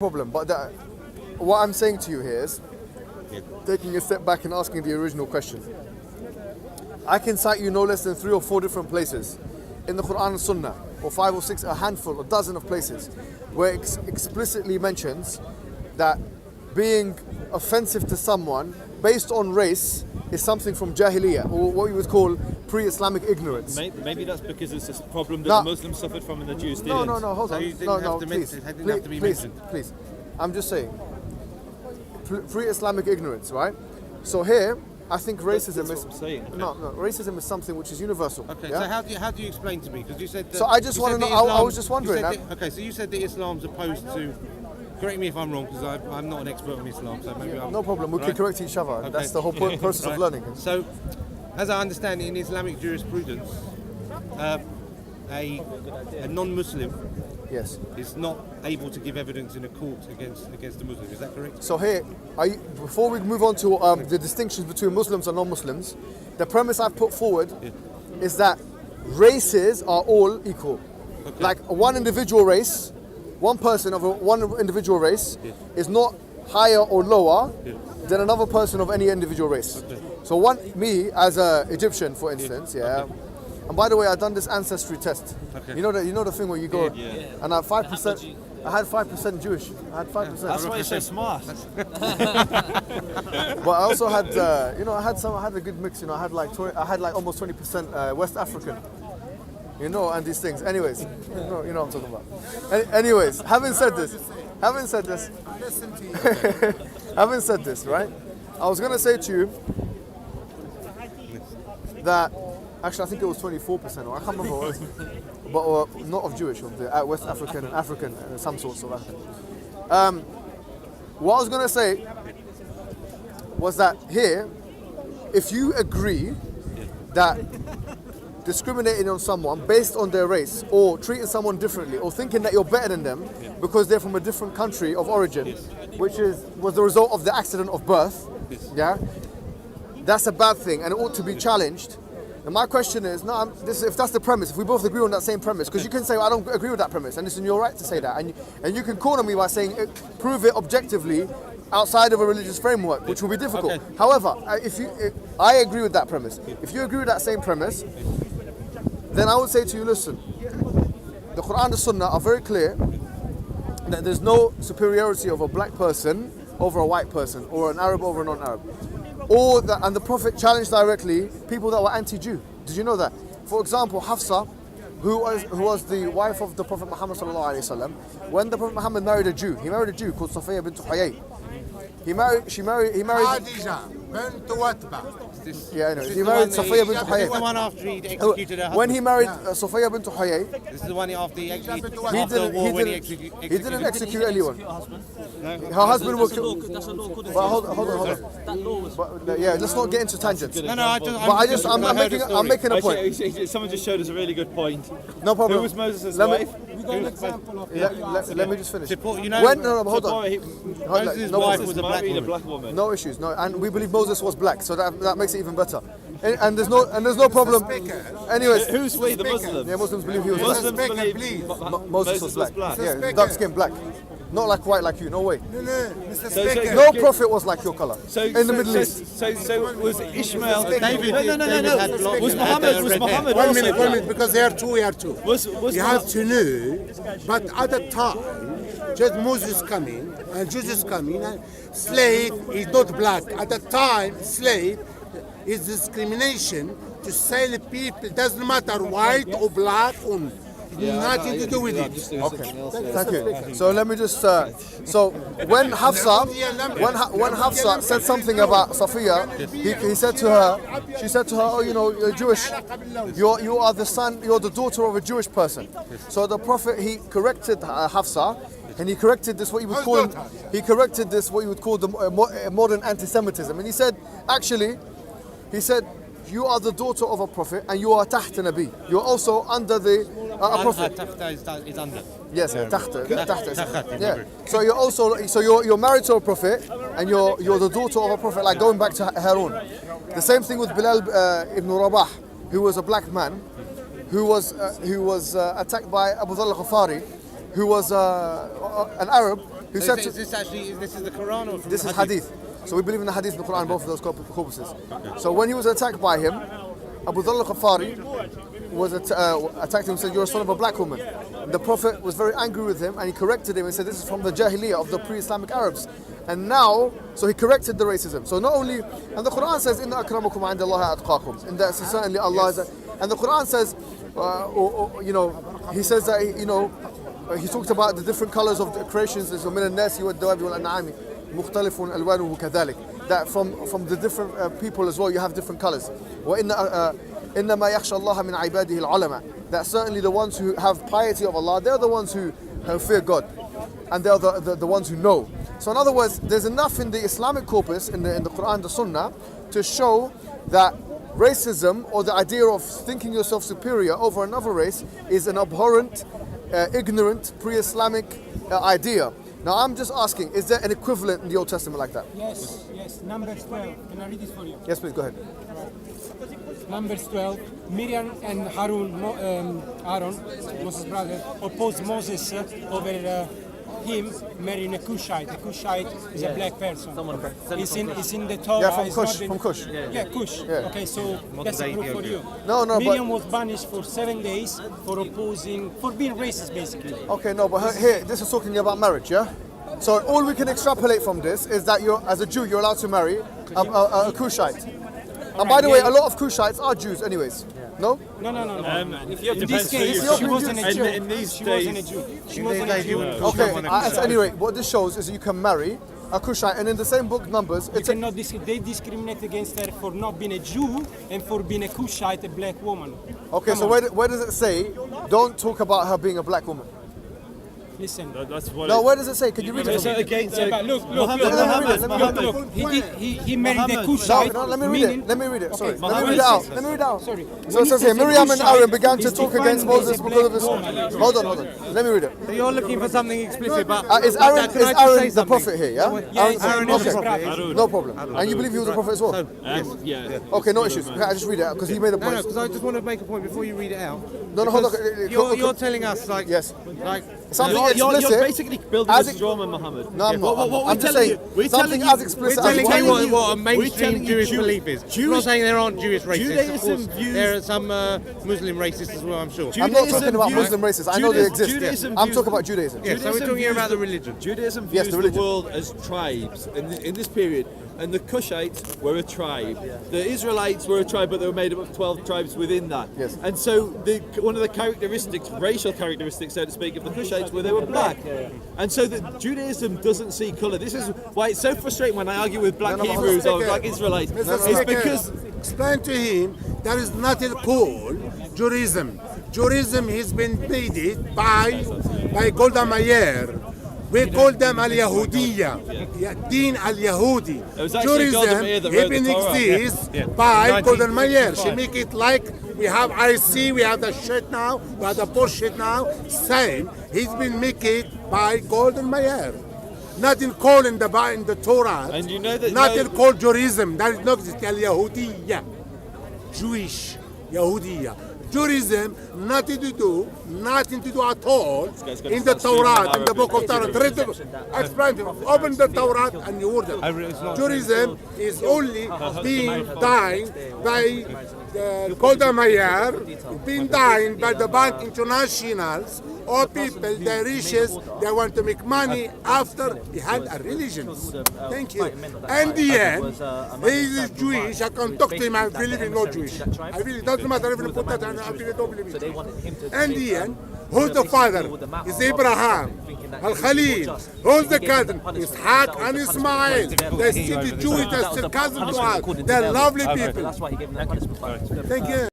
problem, but what I'm saying to you here is taking a step back and asking the original question. I can cite you no less than 3 or 4 different places in the Quran and Sunnah, or 5 or 6, a handful, a dozen of places where it explicitly mentions that being offensive to someone based on race is something from Jahiliyyah, or what we would call pre-Islamic ignorance. Maybe that's because it's a problem that the Muslims suffered from and the Jews didn't. No, hold on. Please. I'm just saying, pre-Islamic ignorance, right? So here, I think racism is racism is something which is universal. Okay, yeah? so how do you explain to me? Because you said that, so I just want to know. I was just wondering. Okay, so you said that Islam's opposed to. Correct me if I'm wrong, because I'm not an expert on Islam, so maybe I'm. No problem. We can correct each other. Okay. That's the whole process of learning. So, as I understand it, in Islamic jurisprudence, a non-Muslim is not able to give evidence in a court against a Muslim. Is that correct? So here, before we move on to the distinctions between Muslims and non-Muslims, the premise I've put forward is that races are all equal. Okay. Like one individual race, one person of one individual race is not higher or lower than another person of any individual race. Okay. So me as an Egyptian, for instance, and by the way, I've done this ancestry test. Okay. You know the thing where you go and I had 5%. I had 5% Jewish. I had 5%. That's why you're so smart. But I also had, I had a good mix. I had like almost 20% West African. And these things. Anyways, you know what I'm talking about. Anyways, having said this, right? I was gonna say to you that actually I think it was 24%, or I can't remember what it was, but not of Jewish, of the West African and African, some sorts of African. What I was gonna say was that here, if you agree that discriminating on someone based on their race, or treating someone differently, or thinking that you're better than them because they're from a different country of origin, which was the result of the accident of birth, that's a bad thing and it ought to be challenged. And my question is, if that's the premise, if we both agree on that same premise, because you can say, well, I don't agree with that premise, and it's in your right to say that, and you can corner me by saying, prove it objectively outside of a religious framework, which will be difficult. Okay. However, I agree with that premise. If you agree with that same premise, then I would say to you, listen, the Quran and the Sunnah are very clear that there's no superiority of a black person over a white person, or an Arab over a non-Arab. And the Prophet challenged directly people that were anti-Jew. Did you know that? For example, Hafsa, who was the wife of the Prophet Muhammad sallallahu alaihi wasallam, when the Prophet Muhammad married a Jew called Safiya bint Huyay. He married Khadija bint Watba. Yeah, I know. He married Safiya bint Huyay. This is the one after he executed her husband. When he married Safiya bint Huyay, this is the one after he executed he didn't execute anyone. Her husband was killed. Hold on. Let's not get into tangents. I'm making a point. Someone just showed us a really good point. No problem. Who was Moses' wife? Let me just finish. Hold on. Moses' wife was a black woman. No issues. No, and we believe Moses was black, so that makes it even better. And there's no problem. Anyways, who's we? The Muslims. Yeah, Muslims believe he was Muslims black. believe Moses was black. Yeah, dark skin black. Not like white like you. No way. No, no prophet was like your color in the Middle East. So was Ishmael? David Was Muhammad? 1 minute, because they are two. You have to know, but at the time, just Moses coming and Jesus coming, and slave is not black. At the time, slave is discrimination to sell people. Doesn't matter white or black or nothing to do with it. Okay, thank you. So let me just. So when Hafsa said something about Safiya, he said to her, she said to her, oh, you're Jewish. You are the daughter of a Jewish person. So the Prophet, he corrected Hafsa, and he corrected this what you would call the modern anti-Semitism, and he said, you are the daughter of a prophet and you are taht Nabi. You're also under a prophet. Tahta is under. Yes, tahta. Yeah. So you're married to a prophet and you're the daughter of a prophet, like going back to Harun. The same thing with Bilal ibn Rabah, who was a black man, who was attacked by Abu Dhal al-Ghafari, who was an Arab, who So said is this the Quran or from this the is hadith. So we believe in the hadith and the Quran, both of those corpuses. So when he was attacked by him, Abu Dhar al-Ghafari was attacked him and said, "You're a son of a black woman." And the Prophet was very angry with him and he corrected him and said, "This is from the Jahiliyyah of the pre-Islamic Arabs." And now, so he corrected the racism. So not only, and the Quran says, "Inna akramakum 'inda Allahi atqakum," and that's certainly Allah is. And the Quran says, he says that he talked about the different colors of the creations. There's min al-nasi wad-dawabi wal-an'ami mukhtalifun alwanuhu kadhalik. That from the different people as well, you have different colors. وَإِنَّمَا يَخْشَى اللَّهَ مِنْ عِبَادِهِ الْعُلَمَاء. That certainly the ones who have piety of Allah, they're the ones who fear God, and they're the ones who know. So in other words, there's enough in the Islamic corpus, in the Quran, the Sunnah, to show that racism, or the idea of thinking yourself superior over another race, is an abhorrent, ignorant, pre-Islamic idea. Now I'm just asking, is there an equivalent in the Old Testament like that? Yes. Numbers 12. Can I read this for you? Yes, please, go ahead. Numbers 12. Miriam and Aaron, Moses' brother, opposed Moses over him marrying a Cushite. A Cushite is a black person. It's in the Torah. Yeah, from it's Cush. not From Cush. Yeah, Cush. Yeah. Okay, so that's a proof for you. No, Miriam was banished for 7 days for being racist, basically. Okay, no, but here, this is talking about marriage, yeah? So all we can extrapolate from this is that as a Jew, you're allowed to marry a Cushite. And by the way, a lot of Cushites are Jews anyways. No? No. In this case, she wasn't a Jew. In these She days, wasn't a Jew. She wasn't a Jew. Okay, at any rate, what this shows is that you can marry a Cushite, and in the same book, Numbers, They discriminate against her for not being a Jew and for being a Cushite, a black woman. Okay, so where does it say, don't talk about her being a black woman? Listen. that's what. No, where does it say? Can you read it? So again, so Look. Look. He married a Cushite. No, let me read it. Let me read it. Sorry. Okay, Let me read it out. Let me read it out. Sorry. So it says here, Miriam and Aaron began to talk against Moses because of his... Hold on. Let me read it. So you're looking for something explicit, but Is Aaron the prophet here, yeah? Yeah, it's Aaron is Moses' the brother. prophet. No problem. And you believe he was a prophet as well? yeah. Okay, no issues. Okay, I just read it out because he made a No, point. because I just want to make a point before you read it out. No, hold on. Because You're telling us like Yes. like Something You're explicit. basically building as a straw man, Muhammad. No, I'm not. What we're I'm just telling saying you- we're something telling as you- explicit we're as telling what? you what a telling mainstream you Jewish Jew- belief is. We're Jewish- not saying there aren't Jewish racists. Judaism Of course, views- there are some Muslim racists as well, I'm sure. I'm not talking about views- Muslim racists. I know they exist. Judaism I'm views- talking about Judaism. Yeah, so we're Judaism talking views about the religion. Judaism Yes, views the the religion. world as tribes in this period, and the Cushites were a tribe. The Israelites were a tribe, but they were made up of 12 tribes within that. Yes. And so one of the characteristics, racial characteristics, so to speak, of the Cushites were they were black. And so that Judaism doesn't see colour. This is why it's so frustrating when I argue with black No, no, Hebrews or Mr. black Israelites. Mr. It's Speaker, because explain to him there is nothing called Judaism. Judaism has been invaded by Golda Meir. We call them al-Yahudiyya, Deen al-Yahudi. It was actually Golda Meir that wrote Even the Torah. exists by Golda Meir. She make it like we have IC, we have the shit now, we have the bullshit now. Same. He's been make it by Golden Meir. Nothing called in the Torah. And you know that nothing called Judaism. That is not exist. Al-Yahudiyya. Jewish Yahudiyya. Judaism, nothing to do at all guy's gonna in the start screaming Torah, in the Arabic. book of Torah. Read the, explain to him. Open the Torah and you read it. Judaism is only being dying by the Golda Meir, being dying by the bank internationals, or people, the riches, they want to make money after they had a religion. Thank you. And the end, he is Jewish, I can talk to him, I believe in no Jewish. I really, doesn't matter if you put that, I really don't believe in Jewish. And the end, who's the father? Is Abraham, Al-Khalil. Who's the cousin? Ishaq and Ismail. They're still Jewish, they're still cousins to us. They're lovely people. Thank you.